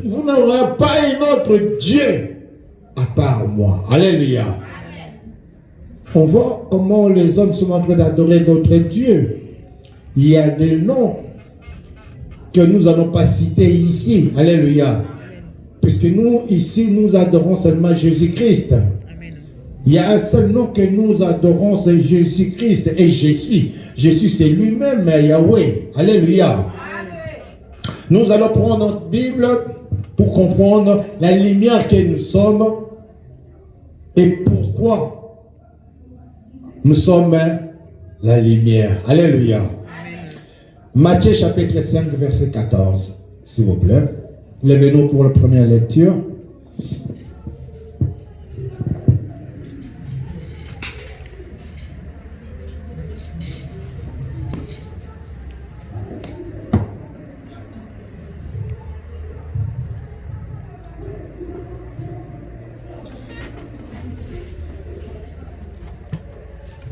vous n'aurez pas un autre Dieu à part moi. Alléluia. On voit comment les hommes sont en train d'adorer d'autres dieux. Il y a des noms que nous n'allons pas citer ici. Alléluia. Puisque nous, ici, nous adorons seulement Jésus-Christ. Il y a un seul nom que nous adorons, c'est Jésus-Christ. Et Jésus. Jésus, c'est lui-même, Yahweh. Alléluia. Nous allons prendre notre Bible pour comprendre la lumière que nous sommes et pourquoi nous sommes la lumière. Alléluia. Matthieu chapitre 5, verset 14, s'il vous plaît. Levez-nous pour la première lecture.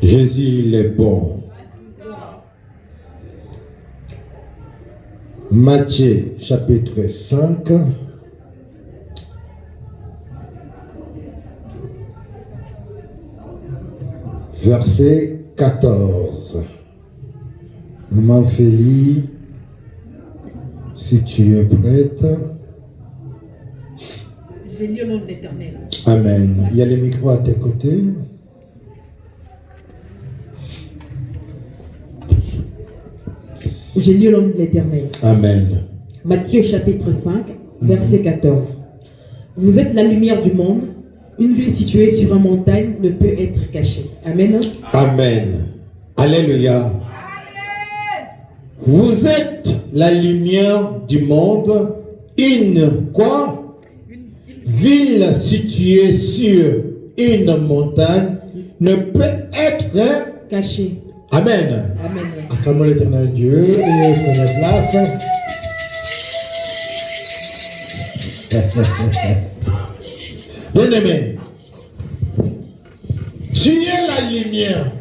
Jésus, il est bon. Matthieu chapitre 5. Verset 14. Maman Félie, si tu es prête. J'ai lu au nom de l'Éternel. Amen. Il y a les micros à tes côtés. J'ai lu au nom de l'Éternel. Amen. Matthieu chapitre 5, verset 14. Vous êtes la lumière du monde. Une ville située sur une montagne ne peut être cachée. Amen. Amen. Alléluia. Amen. Vous êtes la lumière du monde. Une quoi? Ville située sur une montagne ne peut être cachée. Amen. Amen. Acclamons l'Éternel Dieu et prenez place. Bien-aimé, tu es la lumière.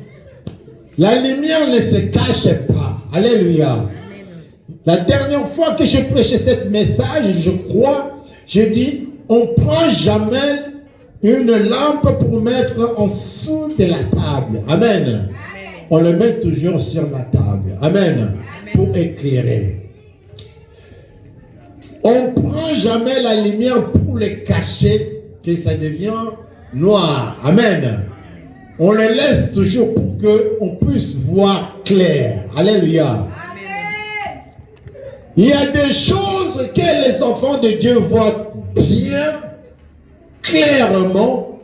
La lumière ne se cache pas. Alléluia. Amen. La dernière fois que j'ai prêché ce message, je crois, j'ai dit, on ne prend jamais une lampe pour mettre en dessous de la table. Amen. Amen. On le met toujours sur la table. Amen. Amen. Pour éclairer. On ne prend jamais la lumière pour le cacher, que ça devient noir. Amen. On le laisse toujours pour qu'on puisse voir clair. Alléluia. Amen. Il y a des choses que les enfants de Dieu voient bien, clairement,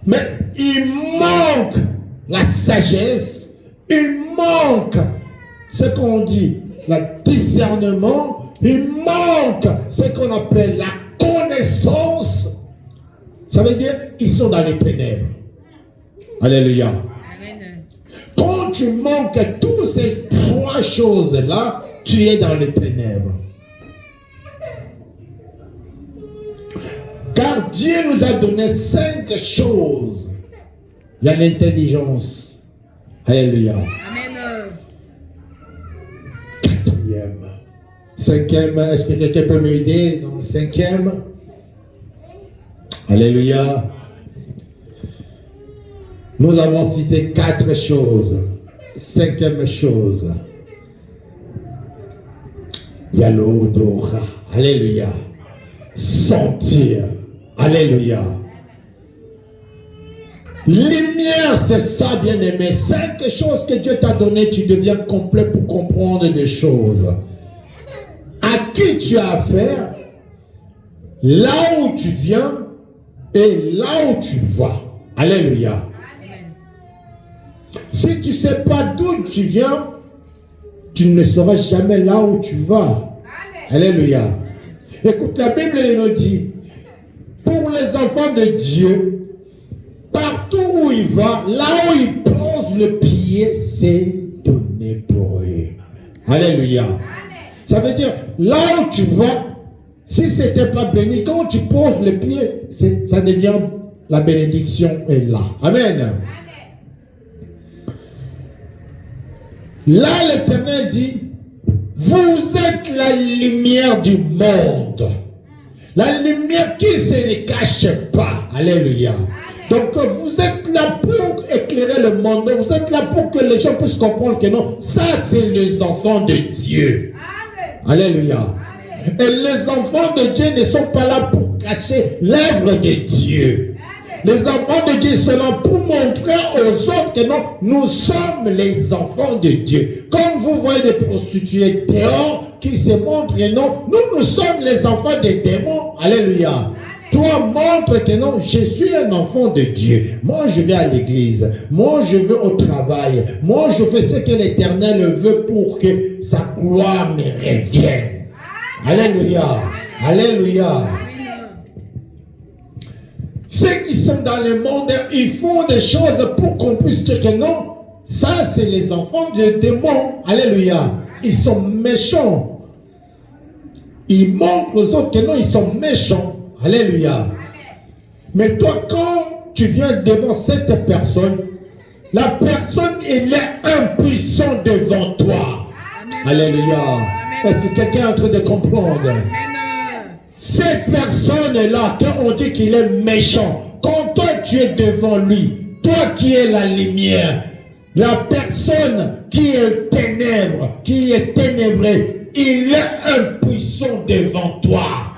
mais il manque la sagesse, il manque ce qu'on dit, le discernement, il manque ce qu'on appelle la connaissance. Ça veut dire qu'ils sont dans les ténèbres. Alléluia. Amen. Quand tu manques toutes ces trois choses-là, tu es dans les ténèbres. Car Dieu nous a donné 5 choses. Il y a l'intelligence. Alléluia. Amen. 4e. 5e. Est-ce que quelqu'un peut m'aider dans le 5e? Alléluia. Nous avons cité 4 choses. 5e chose. Il y a l'odorat. Alléluia. Sentir. Alléluia. Lumière, c'est ça, bien-aimé. 5 choses que Dieu t'a données, tu deviens complet pour comprendre des choses. À qui tu as affaire, là où tu viens et là où tu vas. Alléluia. Amen. Si tu ne sais pas d'où tu viens, tu ne sauras jamais là où tu vas. Amen. Alléluia. Écoute, la Bible elle nous dit, pour les enfants de Dieu, partout où il va, là où il pose le pied, c'est donné pour eux. Alléluia. Amen. Ça veut dire, là où tu vas, si ce n'était pas béni, quand tu poses le pied, ça devient, la bénédiction est là. Amen. Amen. Là, l'Éternel dit, vous êtes la lumière du monde. La lumière qui ne se cache pas. Alléluia. Donc vous êtes là pour éclairer le monde. Vous êtes là pour que les gens puissent comprendre que non, ça c'est les enfants de Dieu. Alléluia. Et les enfants de Dieu ne sont pas là pour cacher l'œuvre de Dieu. Les enfants de Dieu sont là pour montrer aux autres que non, nous sommes les enfants de Dieu. Comme vous voyez des prostituées dehors qui se montrent que non, nous sommes les enfants des démons. Alléluia. Toi, montre que non, je suis un enfant de Dieu. Moi, je vais à l'église. Moi, je vais au travail. Moi, je fais ce que l'Éternel veut pour que sa gloire me revienne. Alléluia. Alléluia. Ceux qui sont dans le monde, ils font des choses pour qu'on puisse dire que non, ça c'est les enfants des démons. Alléluia. Ils sont méchants. Ils montrent aux autres que non, ils sont méchants. Alléluia. Mais toi, quand tu viens devant cette personne, la personne, elle est impuissante devant toi. Alléluia. Est-ce que quelqu'un est en train de comprendre? Cette personne-là, quand on dit qu'il est méchant, quand toi tu es devant lui, toi qui es la lumière, la personne qui est ténèbre, qui est ténébrée, il est impuissant devant toi.